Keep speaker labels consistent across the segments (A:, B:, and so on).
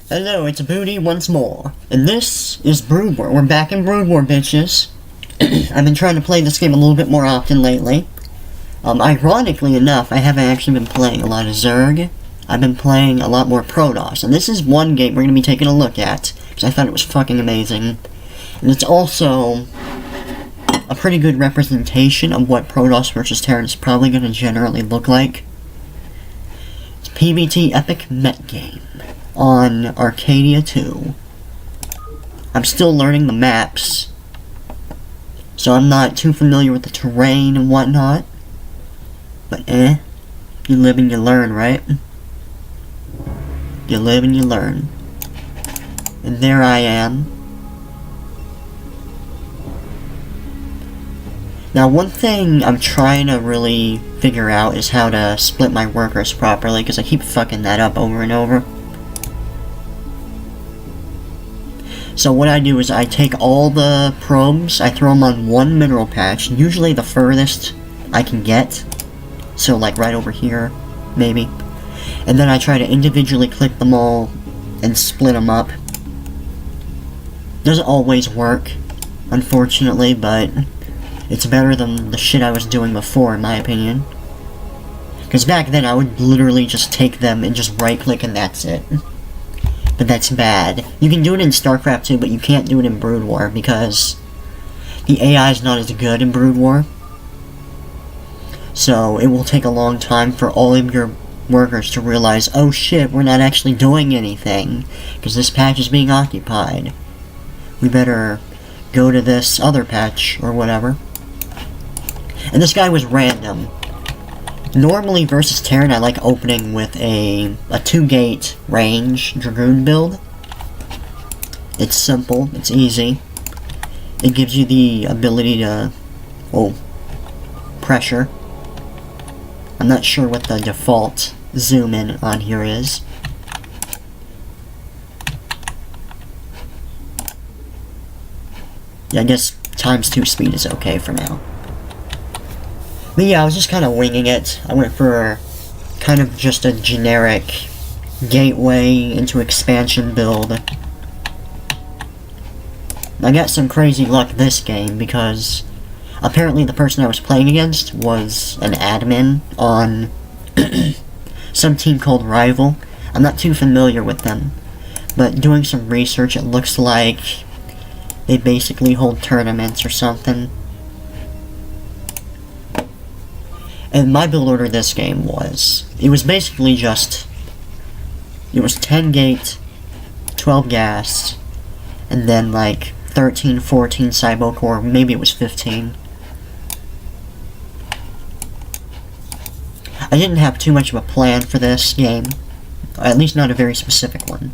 A: Hello, it's Booty once more, and this is Brood War. We're back in Brood War, bitches. I've been trying to play this game a little bit more often lately. Ironically enough, I haven't actually been playing a lot of Zerg. I've been playing a lot more Protoss, and this is one game we're going to be taking a look at, because I thought it was fucking amazing. And it's also a pretty good representation of what Protoss versus Terran is probably going to generally look like. It's PvT Epic Mech game on Arcadia 2. I'm still learning the maps, so I'm not too familiar with the terrain and whatnot. But you live and you learn, right? You live and you learn. And there I am. Now, one thing I'm trying to really figure out is how to split my workers properly, because I keep fucking that up over and over. So what I do is I take all the probes, I throw them on one mineral patch, usually the furthest I can get. So like right over here, maybe. And then I try to individually click them all and split them up. Doesn't always work, unfortunately, but it's better than the shit I was doing before, in my opinion. Because back then I would literally just take them and just right click and that's it. But that's bad. You can do it in StarCraft 2, but you can't do it in Brood War because the AI is not as good in Brood War. So it will take a long time for all of your workers to realize, oh shit, we're not actually doing anything because this patch is being occupied. We better go to this other patch or whatever. And this guy was random. Normally versus Terran, I like opening with a 2-gate range Dragoon build. It's simple, it's easy. It gives you the ability to, pressure. I'm not sure what the default zoom in on here is. Yeah, I guess ×2 speed is okay for now. But yeah, I was just kind of winging it. I went for kind of just a generic gateway into expansion build. I got some crazy luck this game because apparently the person I was playing against was an admin on some team called Rival. I'm not too familiar with them, but doing some research, it looks like they basically hold tournaments or something. And my build order this game was, it was basically just, it was 10 gate, 12 gas, and then like 13, 14 Cybo core, maybe it was 15. I didn't have too much of a plan for this game, at least not a very specific one.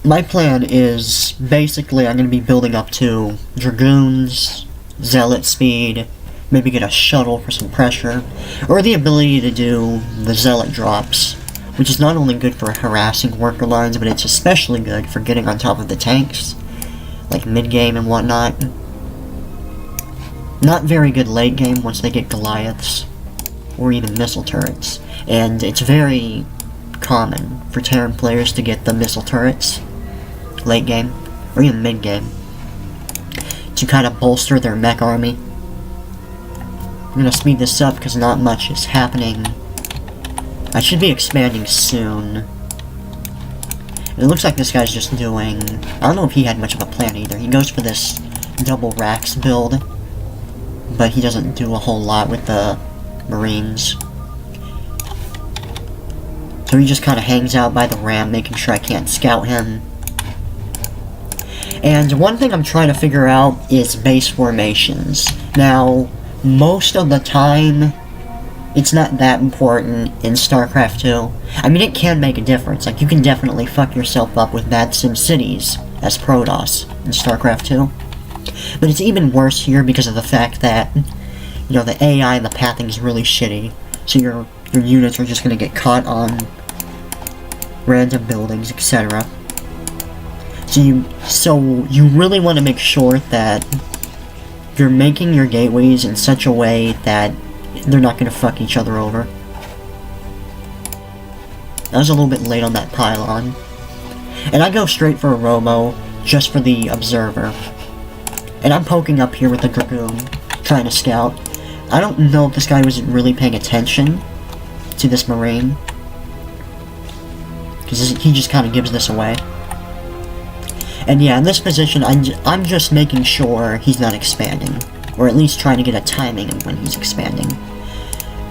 A: My plan is, basically I'm going to be building up to Dragoons, Zealot speed, maybe get a shuttle for some pressure, or the ability to do the Zealot drops, which is not only good for harassing worker lines, but it's especially good for getting on top of the tanks, like mid-game and whatnot. Not very good late game once they get Goliaths, or even missile turrets, and it's very common for Terran players to get the missile turrets late game, or even mid-game, to kind of bolster their mech army. I'm gonna speed this up because not much is happening. I should be expanding soon. And it looks like this guy's just doing, I don't know if he had much of a plan either. He goes for this double racks build, but he doesn't do a whole lot with the Marines. So he just kind of hangs out by the ram, making sure I can't scout him. And one thing I'm trying to figure out is base formations. Now, most of the time, it's not that important in StarCraft 2. I mean, it can make a difference. Like, you can definitely fuck yourself up with bad SimCities as Protoss in StarCraft 2. But it's even worse here because of the fact that, you know, the AI and the pathing is really shitty. So your units are just gonna get caught on random buildings, etc. So you really want to make sure that you're making your gateways in such a way that they're not going to fuck each other over. I was a little bit late on that pylon. And I go straight for a robo, just for the observer. And I'm poking up here with the Dragoon, trying to scout. I don't know if this guy was really paying attention to this Marine, because he just kind of gives this away. And yeah, in this position, I'm just making sure he's not expanding, or at least trying to get a timing of when he's expanding.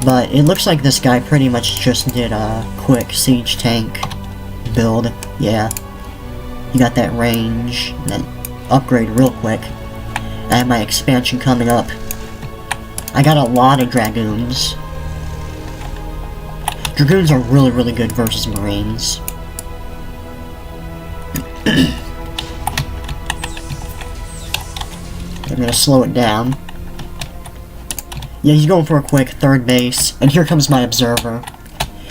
A: But it looks like this guy pretty much just did a quick siege tank build. Yeah, he got that range, that upgrade real quick. I have my expansion coming up. I got a lot of Dragoons. Dragoons are really, really good versus Marines. I'm gonna slow it down. Yeah, he's going for a quick third base, and here comes my observer.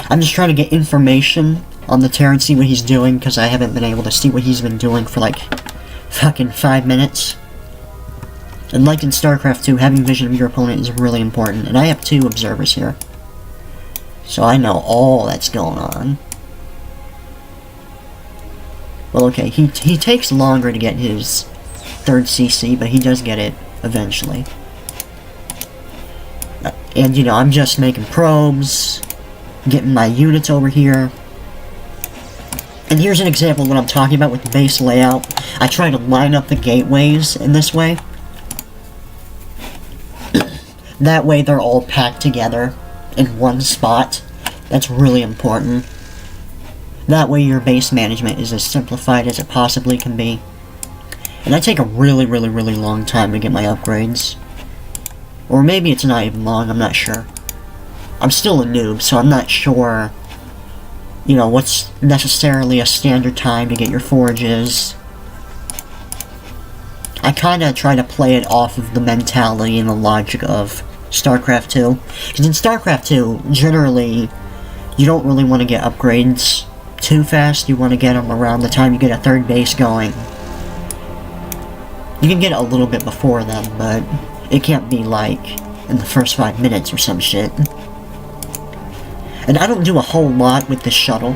A: I'm just trying to get information on the Terran, see what he's doing, because I haven't been able to see what he's been doing for like fucking 5 minutes. And like in StarCraft 2, having vision of your opponent is really important, and I have 2 observers here. So I know all that's going on. Well, okay, he takes longer to get his 3rd CC, but he does get it eventually. And, you know, I'm just making probes, getting my units over here. And here's an example of what I'm talking about with the base layout. I try to line up the gateways in this way. That way they're all packed together in one spot. That's really important. That way your base management is as simplified as it possibly can be. And I take a really, really, really long time to get my upgrades. Or maybe it's not even long, I'm not sure. I'm still a noob, so I'm not sure, you know, what's necessarily a standard time to get your forages. I kinda try to play it off of the mentality and the logic of StarCraft 2. Because in StarCraft 2, generally, you don't really want to get upgrades too fast. You want to get them around the time you get a 3rd base going. You can get it a little bit before then, but it can't be like in the first 5 minutes or some shit. And I don't do a whole lot with the shuttle.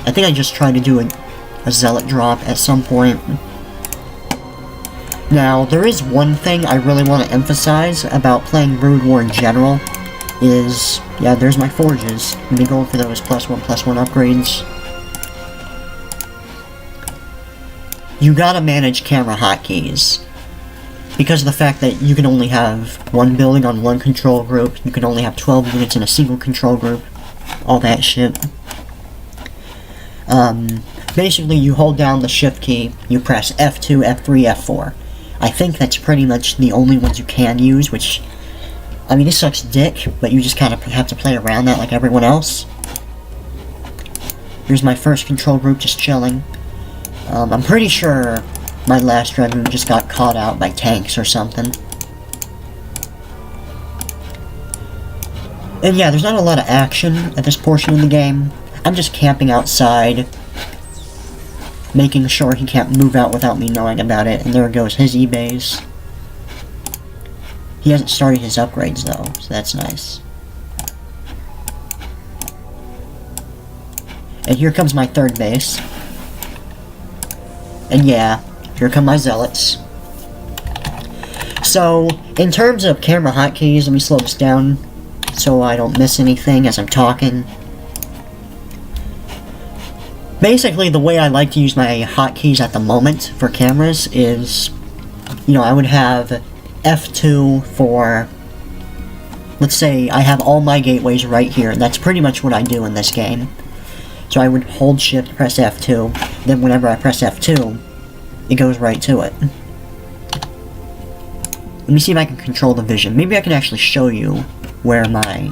A: I think I just try to do a zealot drop at some point. Now, there is one thing I really want to emphasize about playing Brood War in general, is, yeah, there's my forges. I'm gonna be going for those +1/+1 upgrades. You gotta manage camera hotkeys. Because of the fact that you can only have one building on one control group, you can only have 12 units in a single control group, all that shit. Basically, you hold down the shift key, you press F2, F3, F4. I think that's pretty much the only ones you can use, which, I mean, it sucks dick, but you just kind of have to play around that like everyone else. Here's my first control group just chilling. I'm pretty sure my last Dragoon just got caught out by tanks or something. And yeah, there's not a lot of action at this portion of the game. I'm just camping outside, making sure he can't move out without me knowing about it, and there goes his E-base. He hasn't started his upgrades though, so that's nice. And here comes my 3rd base. And yeah, here come my zealots. So, in terms of camera hotkeys, let me slow this down so I don't miss anything as I'm talking. Basically, the way I like to use my hotkeys at the moment for cameras is, you know, I would have F2 for, let's say I have all my gateways right here, and that's pretty much what I do in this game. So I would hold shift, press F2, then whenever I press F2, it goes right to it. Let me see if I can control the vision. Maybe I can actually show you where my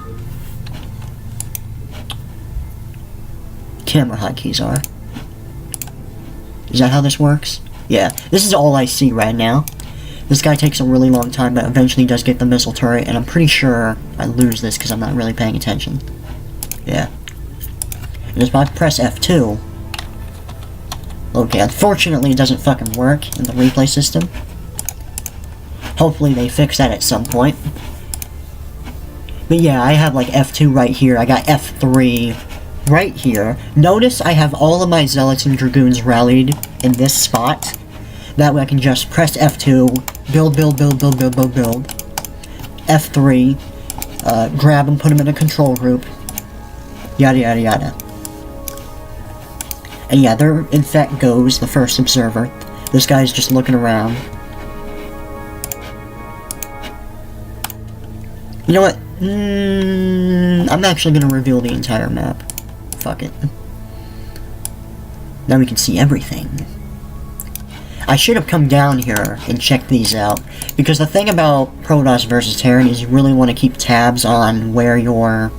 A: camera hotkeys are. Is that how this works? Yeah, this is all I see right now. This guy takes a really long time, but eventually does get the missile turret, and I'm pretty sure I lose this because I'm not really paying attention. Yeah. And if I press F2... Okay, unfortunately it doesn't fucking work in the replay system. Hopefully they fix that at some point. But yeah, I have like F2 right here. I got F3 right here. Notice I have all of my Zealots and Dragoons rallied in this spot. That way I can just press F2, build. F3, grab them, put them in a control group. Yada yada yada. And yeah, there in fact goes the first observer. This guy's just looking around. You know what? I'm actually gonna reveal the entire map. Fuck it. Now we can see everything. I should have come down here and checked these out, because the thing about Protoss versus Terran is you really want to keep tabs on where your...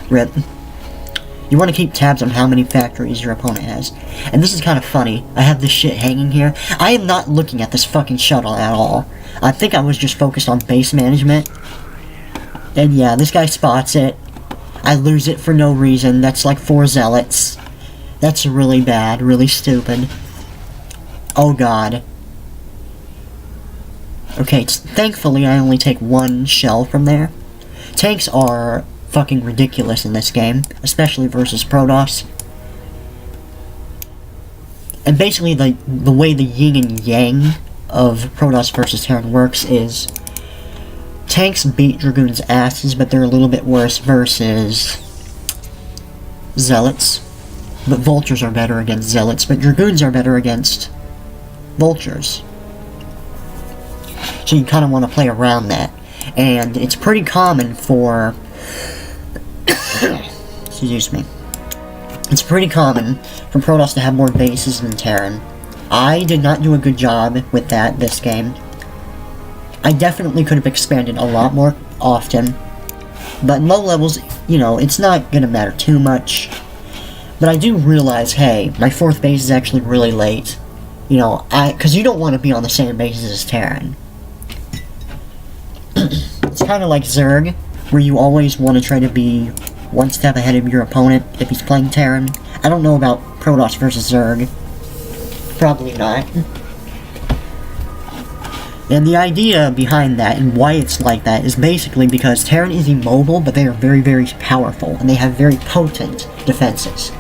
A: Rip. You want to keep tabs on how many factories your opponent has. And this is kind of funny. I have this shit hanging here. I am not looking at this fucking shuttle at all. I think I was just focused on base management. And yeah, this guy spots it. I lose it for no reason. That's like 4 Zealots. That's really bad, really stupid. Oh god. Okay, thankfully I only take 1 shell from there. Tanks are fucking ridiculous in this game, especially versus Protoss. And basically the way the yin and yang of Protoss versus Terran works is tanks beat Dragoons' asses, but they're a little bit worse versus Zealots. But Vultures are better against Zealots, but Dragoons are better against Vultures. So you kind of want to play around that. And it's pretty common for... excuse me. It's pretty common for Protoss to have more bases than Terran. I did not do a good job with that this game. I definitely could have expanded a lot more often. But in low levels, you know, it's not gonna matter too much. But I do realize, hey, my 4th base is actually really late. You know, because you don't want to be on the same bases as Terran. It's kind of like Zerg, where you always want to try to be 1 step ahead of your opponent if he's playing Terran. I don't know about Protoss versus Zerg. Probably not. And the idea behind that and why it's like that is basically because Terran is immobile, but they are very, very powerful, and they have very potent defenses.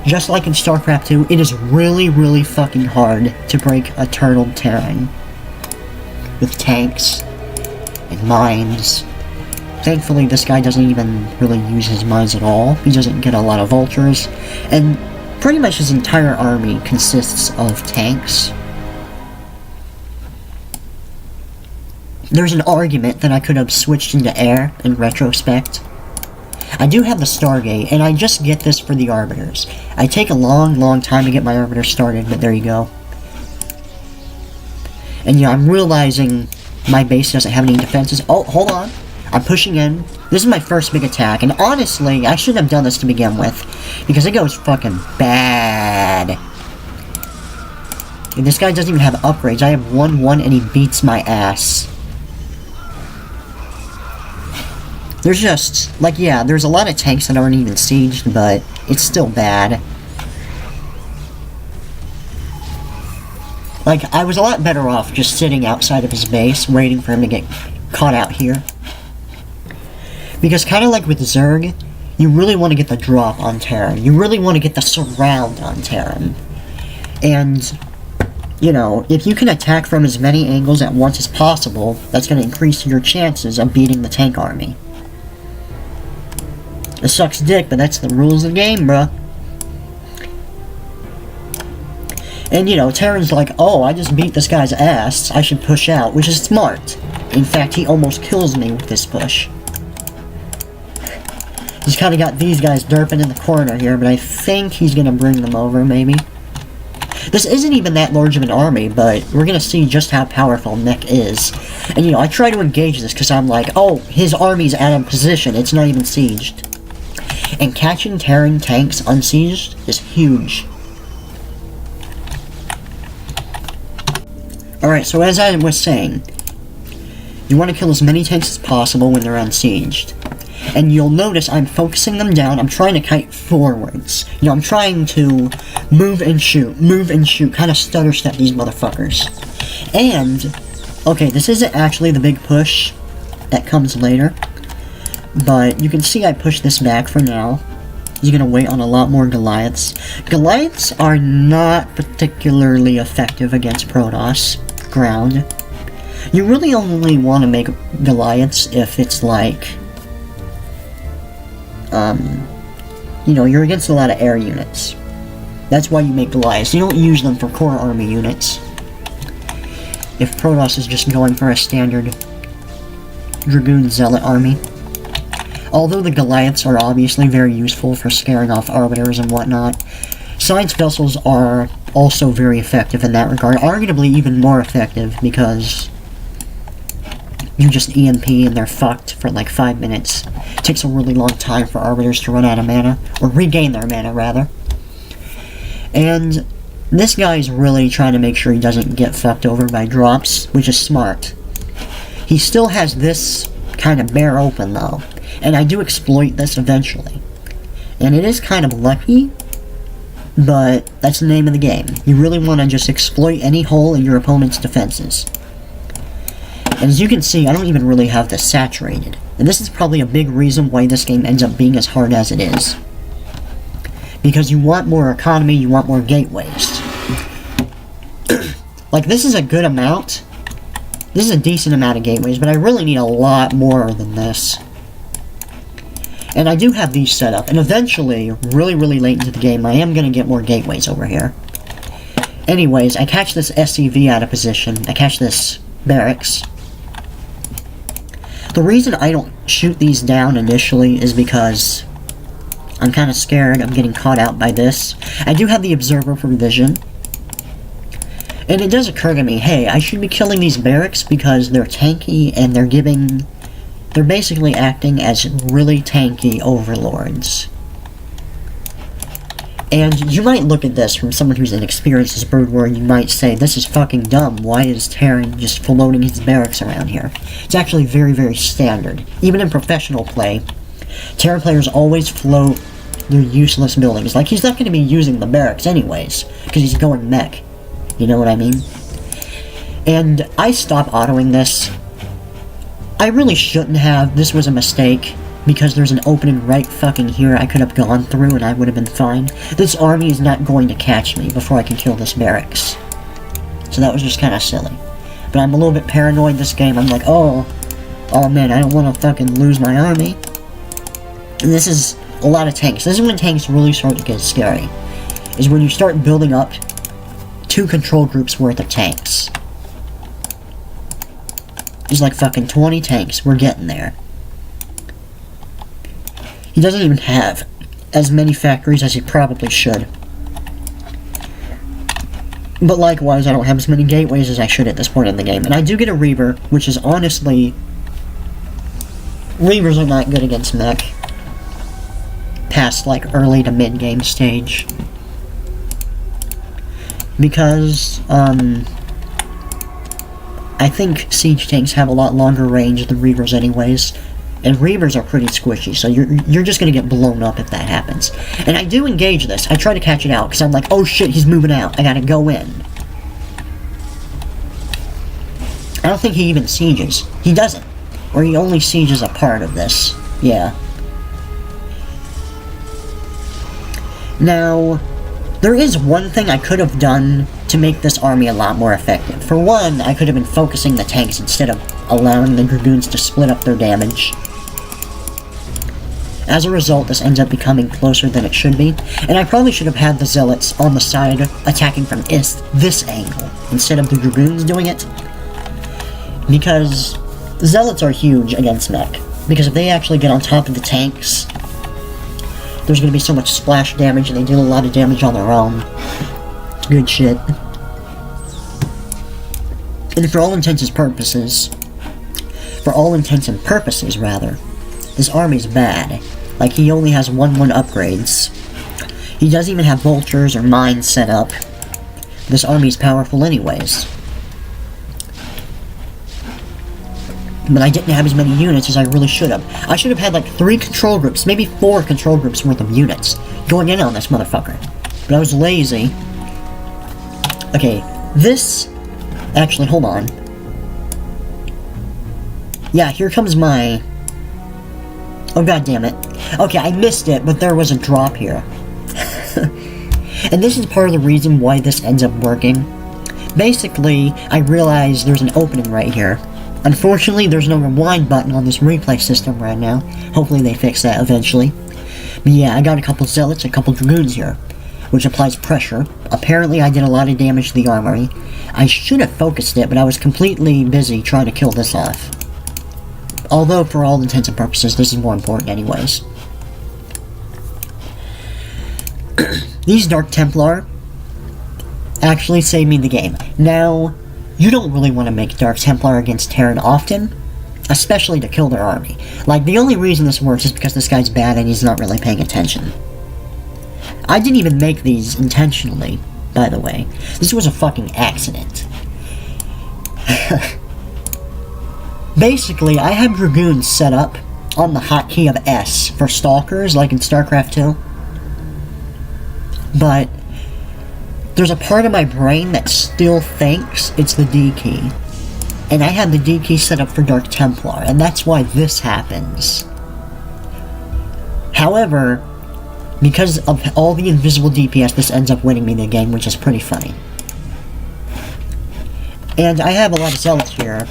A: Just like in StarCraft 2, it is really, really fucking hard to break a turtled Terran with tanks and mines. Thankfully, this guy doesn't even really use his mines at all. He doesn't get a lot of vultures, and pretty much his entire army consists of tanks. There's an argument that I could have switched into air in retrospect. I do have the Stargate, and I just get this for the Arbiters. I take a long, long time to get my Arbiters started, but there you go. And yeah, I'm realizing my base doesn't have any defenses. Oh, hold on. I'm pushing in. This is my first big attack, and honestly, I shouldn't have done this to begin with, because it goes fucking bad. And this guy doesn't even have upgrades. I have 1-1, and he beats my ass. There's just, like, yeah, there's a lot of tanks that aren't even sieged, but it's still bad. Like, I was a lot better off just sitting outside of his base, waiting for him to get caught out here. Because kind of like with Zerg, you really want to get the drop on Terran. You really want to get the surround on Terran. And, you know, if you can attack from as many angles at once as possible, that's going to increase your chances of beating the tank army. It sucks dick, but that's the rules of the game, bruh. And, you know, Terran's like, oh, I just beat this guy's ass, I should push out, which is smart. In fact, he almost kills me with this push. He's kind of got these guys derping in the corner here, but I think he's going to bring them over, maybe. This isn't even that large of an army, but we're going to see just how powerful Mech is. And, you know, I try to engage this because I'm like, oh, his army's out of position, it's not even sieged. And catching Terran tanks unsieged is huge. Alright, so as I was saying, you want to kill as many tanks as possible when they're unsieged. And you'll notice I'm focusing them down, I'm trying to kite forwards. You know, I'm trying to move and shoot, kind of stutter step these motherfuckers. And Okay, this isn't actually the big push that comes later, but you can see I pushed this back for now. He's gonna wait on a lot more Goliaths. Goliaths are not particularly effective against Protoss ground. You really only want to make Goliaths if it's like, you know, you're against a lot of air units. That's why you make Goliaths. You don't use them for core army units. If Protoss is just going for a standard Dragoon Zealot army. Although the Goliaths are obviously very useful for scaring off Arbiters and whatnot, Science Vessels are also very effective in that regard. Arguably even more effective because you just EMP and they're fucked for like 5 minutes. It takes a really long time for Arbiters to run out of mana, or regain their mana rather. And this guy's really trying to make sure he doesn't get fucked over by drops, which is smart. He still has this kind of bare open though, and I do exploit this eventually. And it is kind of lucky, but that's the name of the game. You really want to just exploit any hole in your opponent's defenses. And as you can see, I don't even really have this saturated. And this is probably a big reason why this game ends up being as hard as it is. Because you want more economy, you want more gateways. Like, this is a good amount. This is a decent amount of gateways, but I really need a lot more than this. And I do have these set up, and eventually, really, really late into the game, I am going to get more gateways over here. Anyways, I catch this SCV out of position. I catch this barracks. The reason I don't shoot these down initially is because I'm kind of scared of getting caught out by this. I do have the observer from vision. And it does occur to me, hey, I should be killing these barracks because they're tanky and they're basically acting as really tanky overlords. And you might look at this from someone who's inexperienced as Brood War and you might say, this is fucking dumb, why is Terran just floating his barracks around here? It's actually very, very standard. Even in professional play, Terran players always float their useless buildings. Like, he's not going to be using the barracks anyways, because he's going mech. You know what I mean? And I stopped autoing this. I really shouldn't have. This was a mistake, because there's an opening right fucking here I could have gone through and I would have been fine. This army is not going to catch me before I can kill this barracks. So that was just kind of silly. But I'm a little bit paranoid this game. I'm like, oh man, I don't want to fucking lose my army. And this is a lot of tanks. This is when tanks really start to get scary. Is when you start building up 2 control groups worth of tanks. There's like fucking 20 tanks. We're getting there. He doesn't even have as many factories as he probably should. But likewise, I don't have as many gateways as I should at this point in the game. And I do get a Reaver, which is honestly... Reavers are not good against Mech. Past, like, early to mid-game stage. Because, I think siege tanks have a lot longer range than Reavers anyways. And Reavers are pretty squishy, so you're just gonna get blown up if that happens. And I do engage this. I try to catch it out, because I'm like, oh shit, he's moving out. I gotta go in. I don't think he even sieges. He doesn't. Or he only sieges a part of this. Yeah. Now, there is one thing I could have done to make this army a lot more effective. For one, I could have been focusing the tanks instead of allowing the Dragoons to split up their damage. As a result, this ends up becoming closer than it should be, and I probably should have had the Zealots on the side attacking from this angle, instead of the Dragoons doing it. Because Zealots are huge against Mech, because if they actually get on top of the tanks, there's going to be so much splash damage, and they deal a lot of damage on their own. Good shit. And for all intents and purposes, this army's bad. Like, he only has 1/1 upgrades. He doesn't even have vultures or mines set up. This army's powerful anyways. But I didn't have as many units as I really should have. I should have had like 3 control groups, maybe 4 control groups worth of units going in on this motherfucker. But I was lazy. Okay, this... Actually, hold on. Yeah, here comes my... Oh, god damn it. Okay, I missed it, but there was a drop here. And this is part of the reason why this ends up working. Basically, I realized there's an opening right here. Unfortunately, there's no rewind button on this replay system right now. Hopefully they fix that eventually. But yeah, I got a couple zealots, a couple dragoons here, which applies pressure. Apparently I did a lot of damage to the armory. I should have focused it, but I was completely busy trying to kill this off. Although, for all intents and purposes, this is more important anyways. These Dark Templar actually saved me the game. Now, you don't really want to make Dark Templar against Terran often, especially to kill their army. Like, the only reason this works is because this guy's bad and he's not really paying attention. I didn't even make these intentionally, by the way. This was a fucking accident. Basically, I have Dragoons set up on the hotkey of S for Stalkers, like in StarCraft 2. But there's a part of my brain that still thinks it's the D key. And I have the D key set up for Dark Templar, and that's why this happens. However, because of all the invisible DPS, this ends up winning me the game, which is pretty funny. And I have a lot of zealots here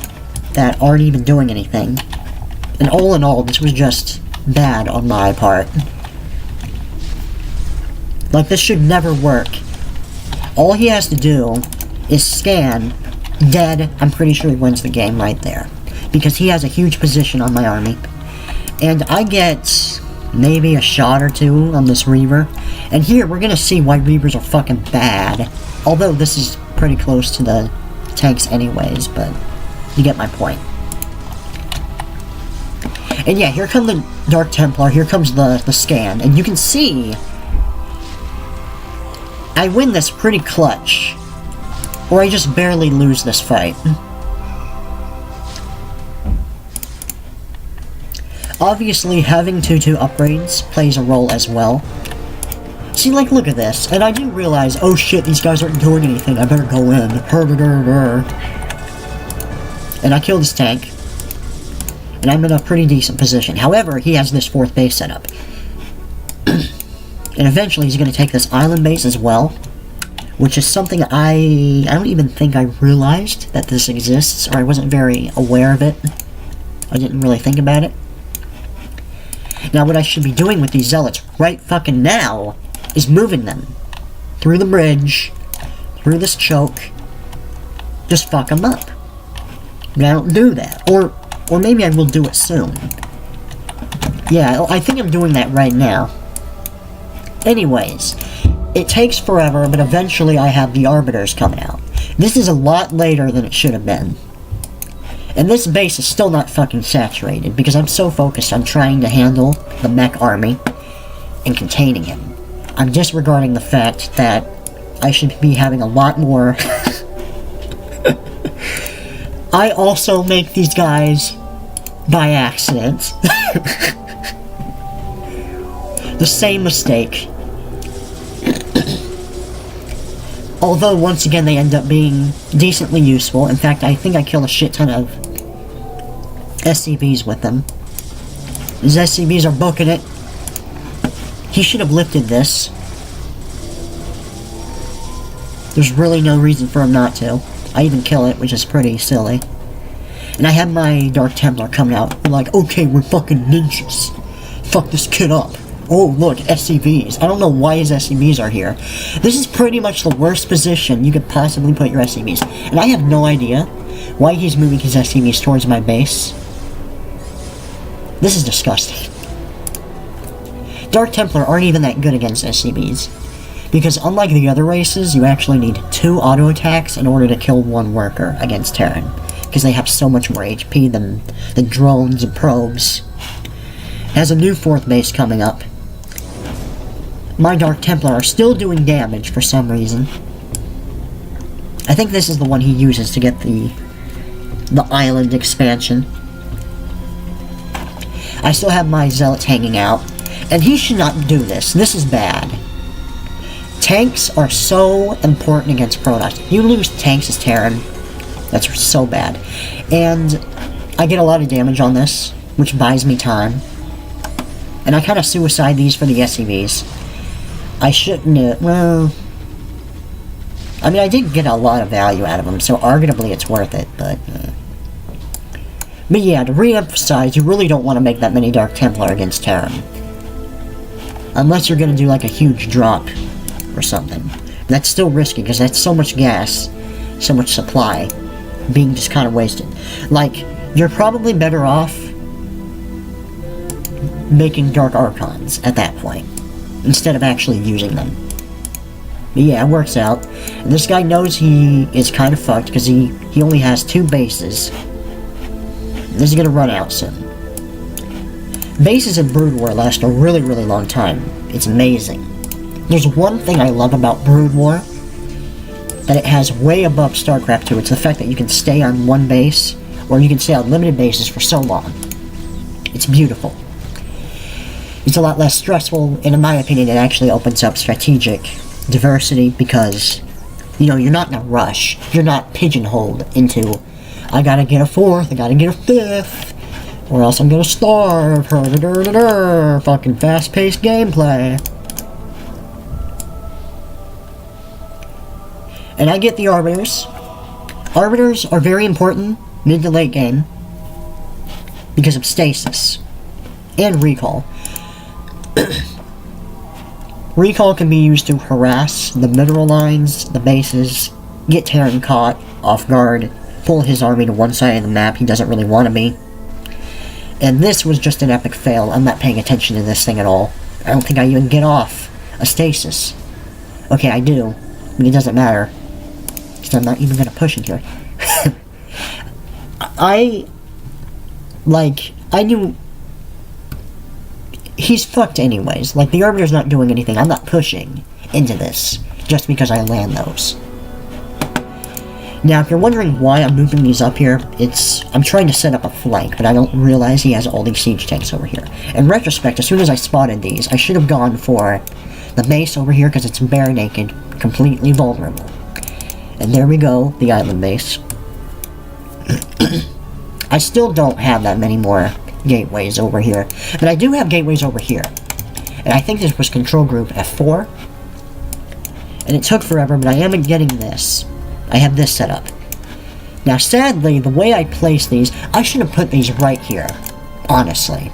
A: that aren't even doing anything. And all in all, this was just bad on my part. Like, this should never work. All he has to do is scan, dead. I'm pretty sure he wins the game right there. Because he has a huge position on my army. And I get maybe a shot or two on this Reaver. And here, we're gonna see why Reavers are fucking bad. Although this is pretty close to the tanks anyways, but you get my point. And yeah, here come the Dark Templar, here comes the scan, and you can see I win this pretty clutch, or I just barely lose this fight. Obviously, having 2-2 upgrades plays a role as well. See, like, look at this, and I do realize, oh shit, these guys aren't doing anything, I better go in. And I kill this tank, and I'm in a pretty decent position. However, he has this 4th base set up. And eventually he's going to take this island base as well, which is something I don't even think I realized that this exists, or I wasn't very aware of it. I didn't really think about it. Now what I should be doing with these zealots right fucking now is moving them through the bridge, through this choke, just fuck them up. But I don't do that, or maybe I will do it soon. Yeah, I think I'm doing that right now. Anyways, it takes forever, but eventually I have the Arbiters coming out. This is a lot later than it should have been. And this base is still not fucking saturated, because I'm so focused on trying to handle the Mech army and containing him. I'm disregarding the fact that I should be having a lot more... I also make these guys by accident. The same mistake. Although, once again, they end up being decently useful. In fact, I think I kill a shit ton of SCVs with them. These SCVs are booking it. He should have lifted this. There's really no reason for him not to. I even kill it, which is pretty silly. And I have my Dark Templar coming out. Like, okay, we're fucking ninjas. Fuck this kid up. Oh, look, SCVs. I don't know why his SCVs are here. This is pretty much the worst position you could possibly put your SCVs. And I have no idea why he's moving his SCVs towards my base. This is disgusting. Dark Templar aren't even that good against SCVs. Because unlike the other races, you actually need 2 auto attacks in order to kill 1 worker against Terran. Because they have so much more HP than the drones and probes. It has a new 4th base coming up. My Dark Templar are still doing damage for some reason. I think this is the one he uses to get the island expansion. I still have my Zealots hanging out. And he should not do this. This is bad. Tanks are so important against Protoss. You lose tanks as Terran. That's so bad. And I get a lot of damage on this, which buys me time. And I kind of suicide these for the SCVs. I shouldn't, well... I mean, I did get a lot of value out of them, so arguably it's worth it, but... But yeah, to re-emphasize, you really don't want to make that many Dark Templar against Terran. Unless you're going to do like a huge drop or something. That's still risky, because that's so much gas, so much supply, being just kind of wasted. Like, you're probably better off making Dark Archons at that point, instead of actually using them. But yeah, it works out. And this guy knows he is kind of fucked, because he only has 2 bases. This is gonna run out soon. Bases in Brood War last a really, really long time. It's amazing. There's one thing I love about Brood War that it has way above StarCraft 2. It's the fact that you can stay on one base, or you can stay on limited bases for so long. It's beautiful. It's a lot less stressful, and in my opinion, it actually opens up strategic diversity because, you know, you're not in a rush. You're not pigeonholed into, I gotta get a 4th, I gotta get a 5th, or else I'm gonna starve. Fucking fast-paced gameplay. And I get the Arbiters. Arbiters are very important mid to late game because of stasis and recall. Recall can be used to harass the mineral lines, the bases, get Terran caught off guard, pull his army to one side of the map he doesn't really want to be. And this was just an epic fail. I'm not paying attention to this thing at all. I don't think I even get off a stasis. Okay, I do, but it doesn't matter. Because I'm not even going to push it here. I knew... He's fucked anyways. Like, the Arbiter's not doing anything. I'm not pushing into this just because I land those. Now, if you're wondering why I'm moving these up here, I'm trying to set up a flank, but I don't realize he has all these siege tanks over here. In retrospect, as soon as I spotted these, I should have gone for the base over here because it's bare naked, completely vulnerable. And there we go, the island base. I still don't have that many more gateways over here, but I do have gateways over here. And I think this was control group F4. And it took forever, but I am getting this. I have this set up. Now, sadly, the way I place these, I should have put these right here, honestly.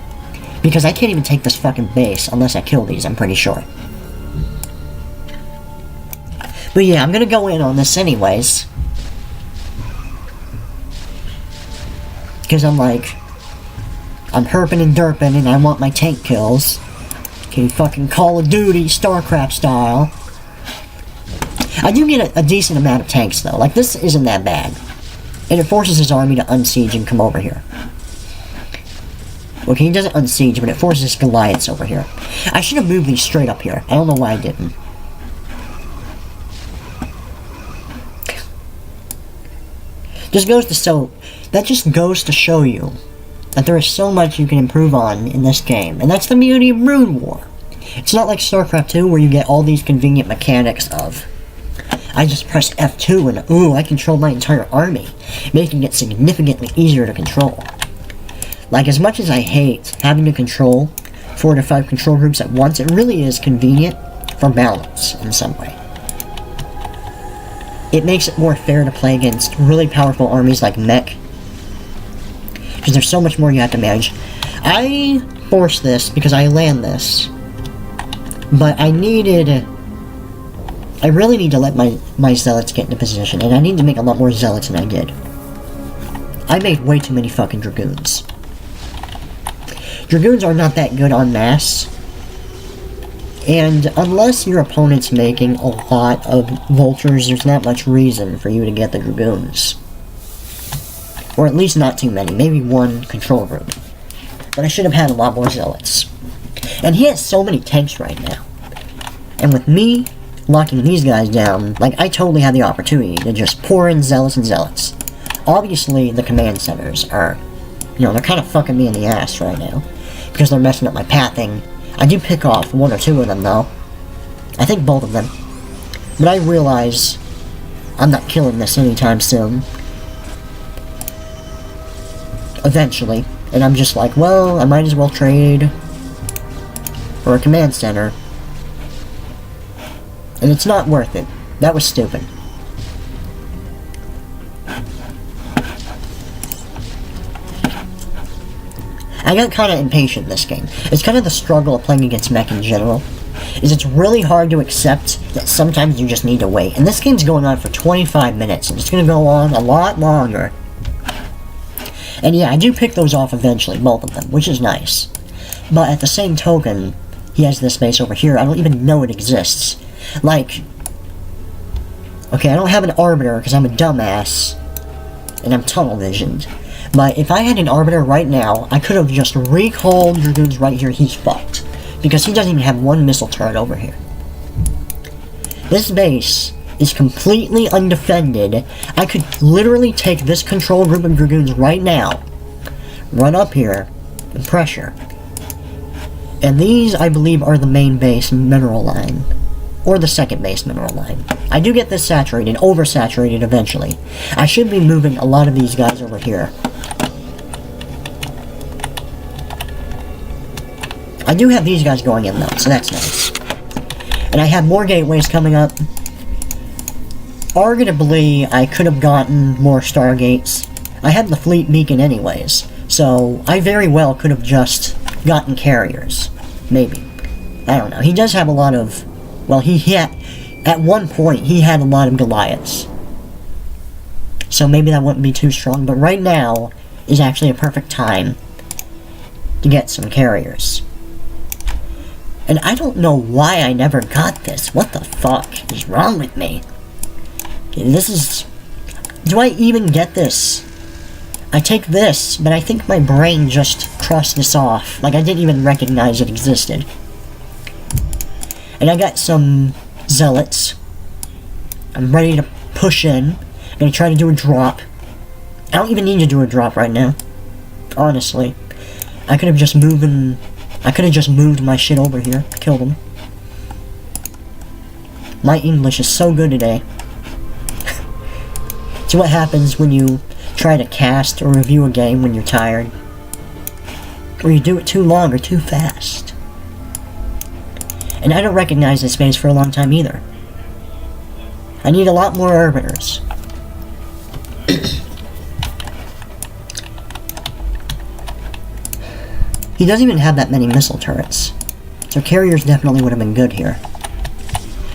A: Because I can't even take this fucking base unless I kill these, I'm pretty sure. But yeah, I'm gonna go in on this anyways. Because I'm herping and derping and I want my tank kills. Okay, fucking Call of Duty, StarCraft style. I do get a decent amount of tanks though, like this isn't that bad. And it forces his army to unsiege and come over here. Okay, he doesn't unsiege, but it forces his Goliaths over here. I should have moved these straight up here. I don't know why I didn't. That just goes to show you that there is so much you can improve on in this game, and that's the beauty of Brood War. It's not like StarCraft 2 where you get all these convenient mechanics of, I just press F2 and ooh, I control my entire army, making it significantly easier to control. Like, as much as I hate having to control 4 to 5 control groups at once, it really is convenient for balance in some way. It makes it more fair to play against really powerful armies like Mech, because there's so much more you have to manage. I forced this because I land this, but I really need to let my zealots get into position, and I need to make a lot more zealots than I did. I made way too many fucking dragoons. Dragoons are not that good en masse, and unless your opponent's making a lot of vultures, there's not much reason for you to get the dragoons. Or at least not too many, maybe one control group. But I should have had a lot more zealots. And he has so many tanks right now. And with me locking these guys down, like, I totally had the opportunity to just pour in zealots and zealots. Obviously, the command centers are, you know, they're kind of fucking me in the ass right now, because they're messing up my pathing. I do pick off 1 or 2 of them, though. I think both of them. But I realize I'm not killing this anytime soon. eventually. And I'm just like, well, I might as well trade for a command center. And it's not worth it. That was stupid. I got kind of impatient in this game. It's kind of the struggle of playing against Mech in general. Is it's really hard to accept that sometimes you just need to wait. And this game's going on for 25 minutes, and it's going to go on a lot longer. And yeah, I do pick those off eventually, both of them, which is nice. But at the same token, he has this base over here. I don't even know it exists. Like, okay, I don't have an Arbiter because I'm a dumbass, and I'm tunnel visioned. But if I had an Arbiter right now, I could have just recalled Dragoons right here. He's fucked. Because he doesn't even have one missile turret over here. This base is completely undefended. I could literally take this control group of Dragoons right now, run up here, and pressure. And these, I believe, are the main base mineral line. Or the second base mineral line. I do get this saturated, oversaturated eventually. I should be moving a lot of these guys over here. I do have these guys going in though, so that's nice. And I have more gateways coming up. Arguably, I could have gotten more Stargates. I had the fleet beacon anyways, so I very well could have just gotten carriers. Maybe. I don't know. He does have a lot of... Well, he had... At one point, he had a lot of Goliaths. So maybe that wouldn't be too strong, but right now is actually a perfect time to get some carriers. And I don't know why I never got this. What the fuck is wrong with me? This is... Do I even get this? I take this, but I think my brain just crossed this off. Like, I didn't even recognize it existed. And I got some zealots. I'm ready to push in. I'm gonna try to do a drop. I don't even need to do a drop right now. Honestly. I could have just moved my shit over here. Killed him. My English is so good today. It's what happens when you try to cast or review a game when you're tired. Or you do it too long or too fast. And I don't recognize this base for a long time either. I need a lot more Arbiters. He doesn't even have that many missile turrets. So carriers definitely would have been good here.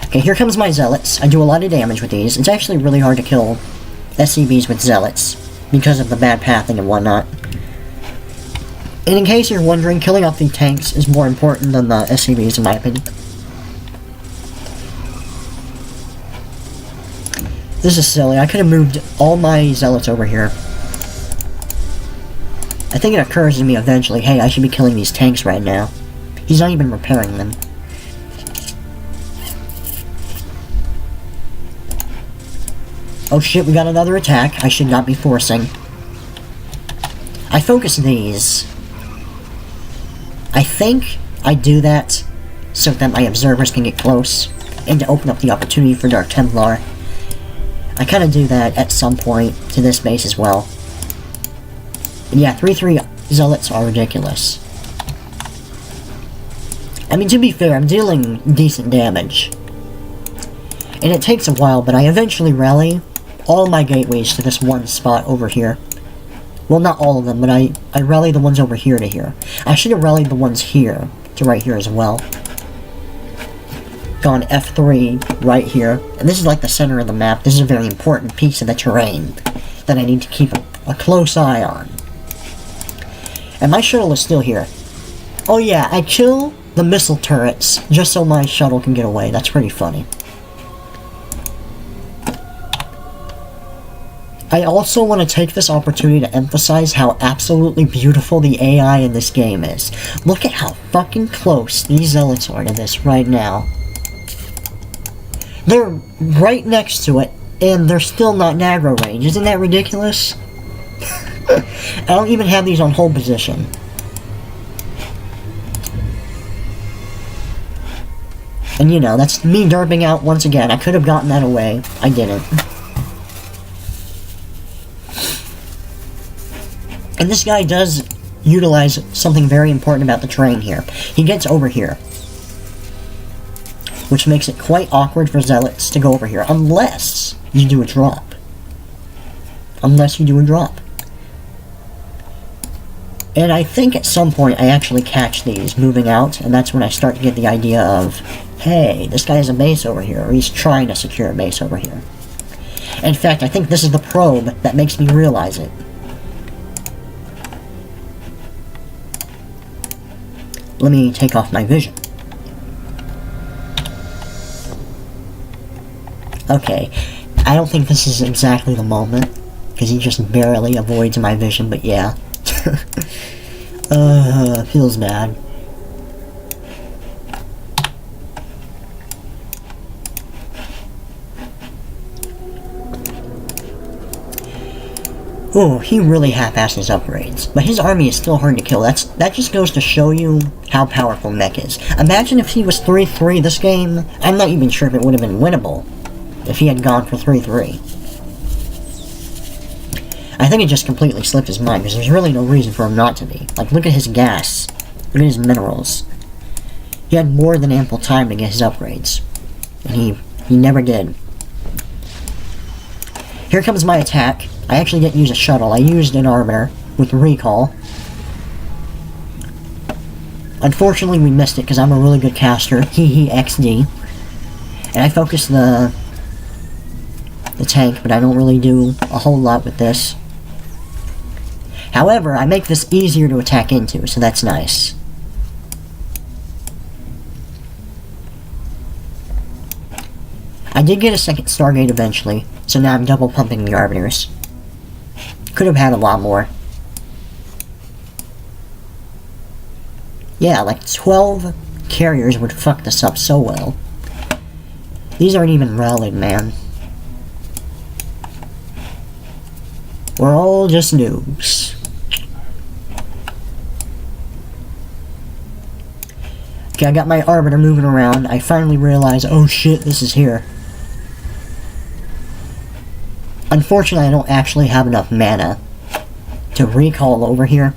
A: Okay, here comes my Zealots. I do a lot of damage with these. It's actually really hard to kill SCVs with Zealots because of the bad pathing and whatnot. And in case you're wondering, killing off the tanks is more important than the SCVs in my opinion. This is silly. I could have moved all my Zealots over here. I think it occurs to me eventually, hey, I should be killing these tanks right now. He's not even repairing them. Oh shit, we got another attack. I should not be forcing. I focus these. I think I do that so that my observers can get close and to open up the opportunity for Dark Templar. I kind of do that at some point to this base as well. And yeah, 3-3 Zealots are ridiculous. I mean, to be fair, I'm dealing decent damage. And it takes a while, but I eventually rally all my gateways to this one spot over here. Well, not all of them, but I rally the ones over here to here. I should have rallied the ones here to right here as well. Gone F3 right here. And this is like the center of the map. This is a very important piece of the terrain that I need to keep a close eye on. And my shuttle is still here. Oh yeah, I kill the missile turrets just so my shuttle can get away. That's pretty funny. I also want to take this opportunity to emphasize how absolutely beautiful the AI in this game is. Look at how fucking close these Zealots are to this right now. They're right next to it, and they're still not in aggro range. Isn't that ridiculous? I don't even have these on hold position. And you know, that's me derping out once again. I could have gotten that away. I didn't. And this guy does utilize something very important about the terrain here. He gets over here, which makes it quite awkward for zealots to go over here, unless you do a drop. Unless you do a drop. And I think at some point I actually catch these moving out, and that's when I start to get the idea of, hey, this guy has a base over here, or he's trying to secure a base over here. In fact, I think this is the probe that makes me realize it. Let me take off my vision. Okay, I don't think this is exactly the moment, because he just barely avoids my vision, but yeah. Feels bad. Ooh, he really half-assed his upgrades, but his army is still hard to kill. That just goes to show you how powerful Mech is. Imagine if he was 3-3 this game. I'm not even sure if it would have been winnable if he had gone for 3-3. I think it just completely slipped his mind, because there's really no reason for him not to be. Like, look at his gas. Look at his minerals. He had more than ample time to get his upgrades. And he never did. Here comes my attack. I actually didn't use a shuttle. I used an arbiter with recall. Unfortunately, we missed it because I'm a really good caster. Hee XD. And I focused the tank, but I don't really do a whole lot with this. However, I make this easier to attack into, so that's nice. I did get a second Stargate eventually, so now I'm double pumping the Arbiters. Could have had a lot more. Yeah, like 12 carriers would fuck this up so well. These aren't even rallied, man. We're all just noobs. Okay, I got my Arbiter moving around. I finally realized, oh shit, this is here. Unfortunately, I don't actually have enough mana to recall over here.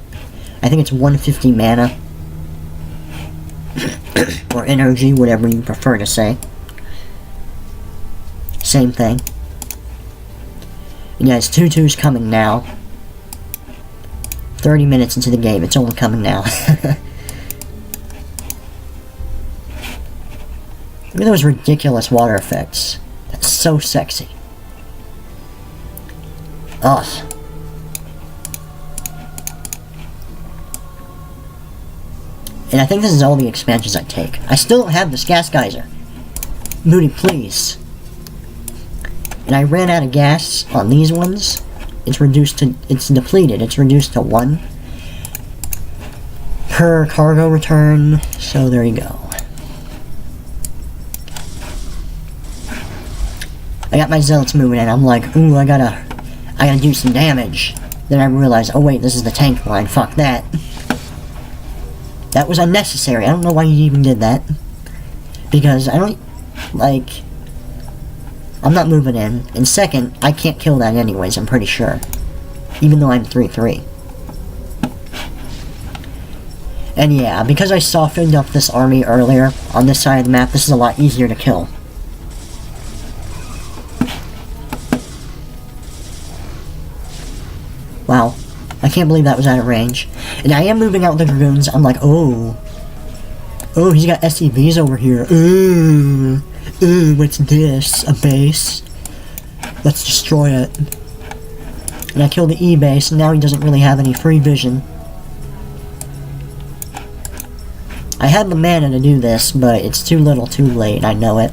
A: I think it's 150 mana. Or energy, whatever you prefer to say. Same thing. And yes, 2-2's coming now. 30 minutes into the game, it's only coming now. Look at those ridiculous water effects. That's so sexy. Ugh. And I think this is all the expansions I take. I still don't have this gas geyser. Moody, please. And I ran out of gas on these ones. It's depleted. It's reduced to 1 per cargo return. So there you go. I got my zealots moving and I'm like, ooh, I gotta do some damage. Then I realized, oh wait, this is the tank line. Fuck that. That was unnecessary. I don't know why you even did that. Because I don't, like, I'm not moving in. And second, I can't kill that anyways, I'm pretty sure. Even though I'm 3-3. And yeah, because I softened up this army earlier on this side of the map, this is a lot easier to kill. Wow. I can't believe that was out of range. And I am moving out the Dragoons. I'm like, oh. Oh, he's got SCVs over here. Ooh. Ooh, what's this? A base? Let's destroy it. And I killed the E base, and now he doesn't really have any free vision. I had the mana to do this, but it's too little too late, I know it.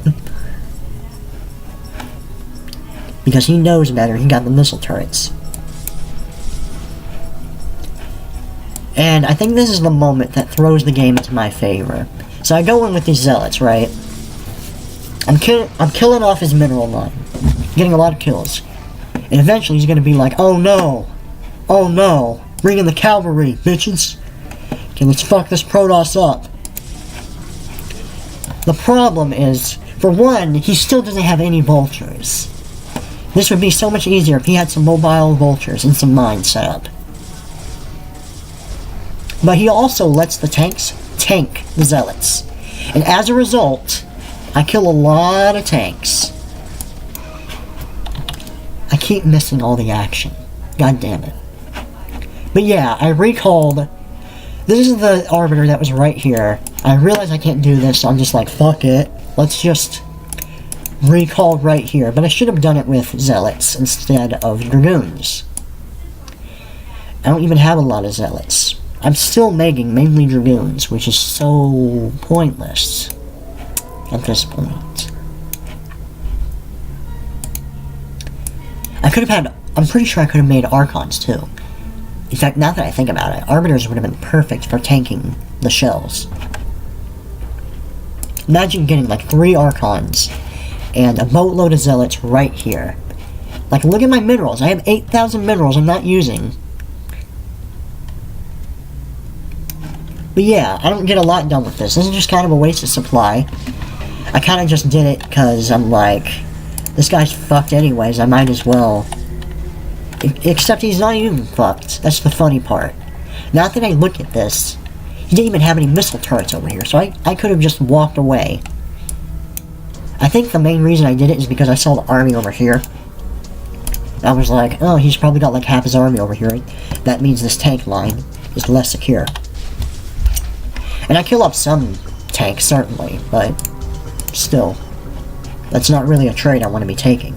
A: Because he knows better, he got the missile turrets. And I think this is the moment that throws the game into my favor. So I go in with these zealots, right? I'm killing off his mineral line. Getting a lot of kills. And eventually he's gonna be like, oh no! Oh no! Bring in the cavalry, bitches! Okay, let's fuck this Protoss up. The problem is, for one, he still doesn't have any vultures. This would be so much easier if he had some mobile vultures and some mines set up. But he also lets the tanks tank the zealots. And as a result, I kill a lot of tanks. I keep missing all the action. God damn it. But yeah, I recalled... This is the Arbiter that was right here. I realize I can't do this, so I'm just like, fuck it. Let's just recall right here. But I should have done it with Zealots instead of Dragoons. I don't even have a lot of Zealots. I'm still making mainly Dragoons, which is so pointless at this point. I could have had... I'm pretty sure I could have made Archons too. In fact, now that I think about it, Arbiters would have been perfect for tanking the shells. Imagine getting like 3 Archons and a boatload of Zealots right here. Like, look at my minerals. I have 8,000 minerals I'm not using. But yeah, I don't get a lot done with this. This is just kind of a waste of supply. I kind of just did it because I'm like, this guy's fucked anyways, I might as well. Except he's not even fucked. That's the funny part. Now that I look at this, he didn't even have any missile turrets over here, so I could have just walked away. I think the main reason I did it is because I saw the army over here. I was like, oh, he's probably got like half his army over here. That means this tank line is less secure. And I kill off some tanks, certainly, but still. That's not really a trade I want to be taking.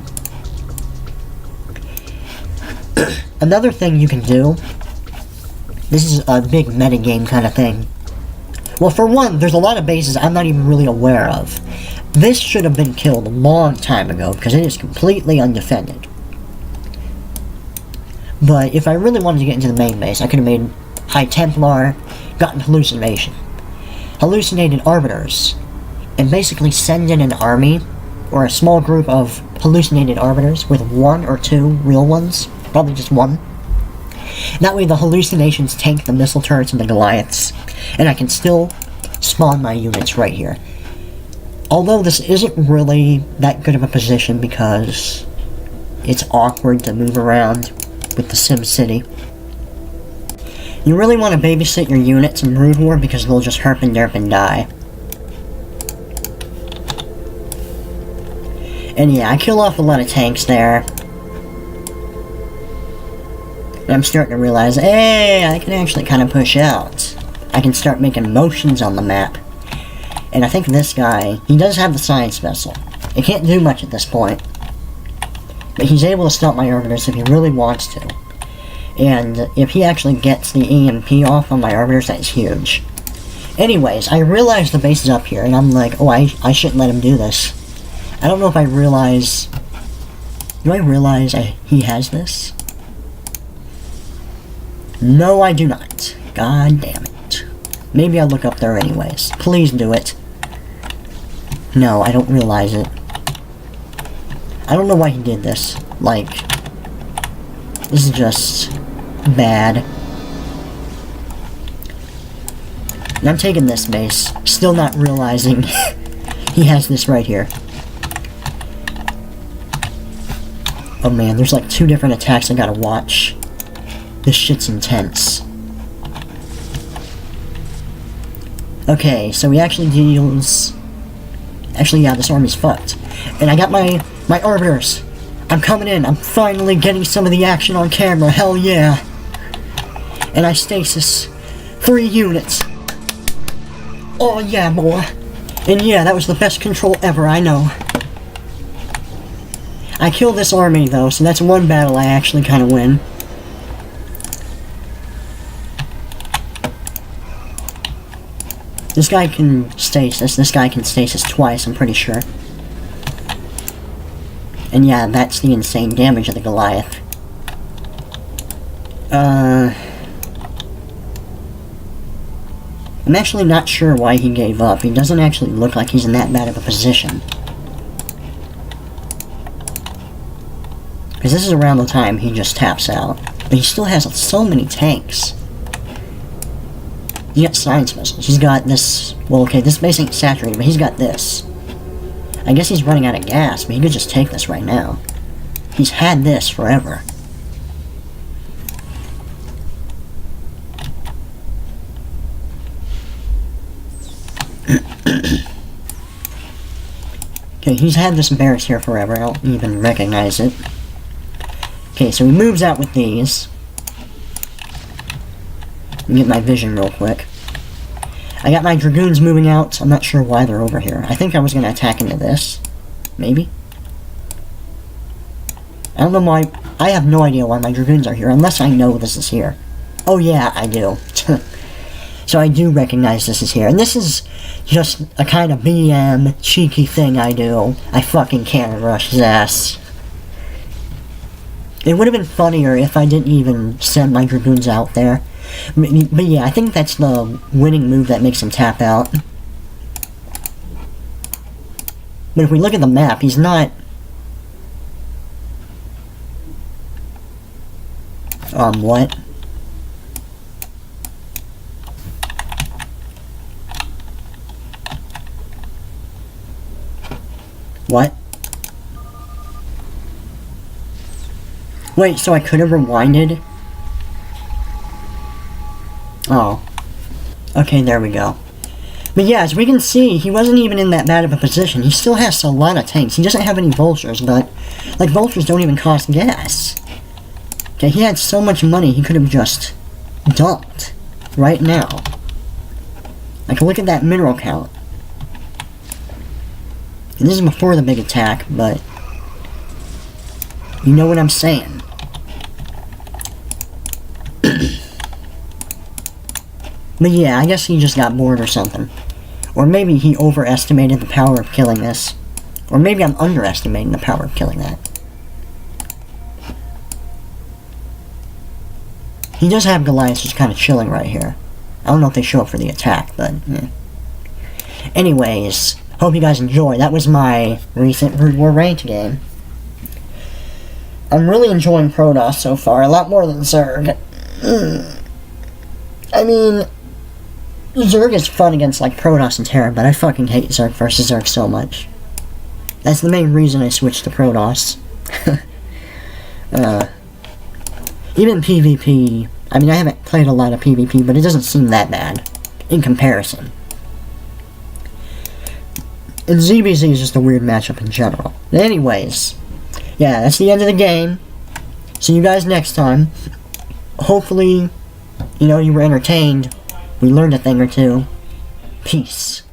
A: Another thing you can do, this is a big metagame kind of thing. Well, for one, there's a lot of bases I'm not even really aware of. This should have been killed a long time ago, because it is completely undefended. But if I really wanted to get into the main base, I could have made High Templar, gotten Hallucination, hallucinated Arbiters, and basically send in an army, or a small group of hallucinated Arbiters, with 1 or 2 real ones. Probably just 1. That way the hallucinations tank the missile turrets and the Goliaths, and I can still spawn my units right here. Although this isn't really that good of a position because it's awkward to move around with the Sim City. You really want to babysit your units in Brood War because they'll just herp and derp and die. And yeah, I kill off a lot of tanks there. And I'm starting to realize, hey, I can actually kind of push out. I can start making motions on the map. And I think this guy, he does have the science vessel. It can't do much at this point. But he's able to stop my Arbiters if he really wants to. And if he actually gets the EMP off on my Arbiters, that's huge. Anyways, I realize the base is up here, and I'm like, oh, I shouldn't let him do this. I don't know if I realize... Do I realize he has this? No, I do not. God damn it. Maybe I'll look up there anyways. Please do it. No, I don't realize it. I don't know why he did this. Like, this is just bad. And I'm taking this base, still not realizing he has this right here. Oh man, there's like 2 different attacks I gotta watch. This shit's intense. Okay, so he actually deals... Actually, yeah, this army's fucked. And I got my Arbiters. I'm coming in. I'm finally getting some of the action on camera. Hell yeah. And I stasis 3 units. Oh yeah, boy. And yeah, that was the best control ever, I know. I killed this army, though, so that's one battle I actually kind of win. This guy can stasis. This guy can stasis twice, I'm pretty sure. And yeah, that's the insane damage of the Goliath. I'm actually not sure why he gave up. He doesn't actually look like he's in that bad of a position. Because this is around the time he just taps out. But he still has so many tanks. He's got science vessels. He's got this... Well, okay, this base ain't saturated, but he's got this. I guess he's running out of gas, but he could just take this right now. He's had this forever. Okay, he's had this barracks here forever. I don't even recognize it. Okay, so he moves out with these. Let me get my vision real quick. I got my dragoons moving out. I'm not sure why they're over here. I think I was going to attack into this. Maybe? I don't know why. I have no idea why my dragoons are here, unless I know this is here. Oh yeah, I do. So I do recognize this is here. And this is just a kind of BM cheeky thing I do. I fucking cannon rush his ass. It would have been funnier if I didn't even send my dragoons out there. But yeah, I think that's the winning move that makes him tap out. But if we look at the map, he's not... what? What? Wait, so I could have rewinded? Oh. Okay, there we go. But yeah, as we can see, he wasn't even in that bad of a position. He still has a lot of tanks. He doesn't have any vultures, but... like, vultures don't even cost gas. Okay, he had so much money, he could have just dumped. Right now. Like, look at that mineral count. And this is before the big attack, but... you know what I'm saying. But yeah, I guess he just got bored or something. Or maybe he overestimated the power of killing this. Or maybe I'm underestimating the power of killing that. He does have Goliath just kind of chilling right here. I don't know if they show up for the attack, but... yeah. Anyways, hope you guys enjoyed. That was my recent Brood War ranked game. I'm really enjoying Protoss so far, a lot more than Zerg. I mean, Zerg is fun against like Protoss and Terran, but I fucking hate Zerg versus Zerg so much. That's the main reason I switched to Protoss. Even PvP, I mean I haven't played a lot of PvP, but it doesn't seem that bad in comparison. And ZBZ is just a weird matchup in general. But anyways, yeah, that's the end of the game. See you guys next time. Hopefully, you know, you were entertained. We learned a thing or two. Peace.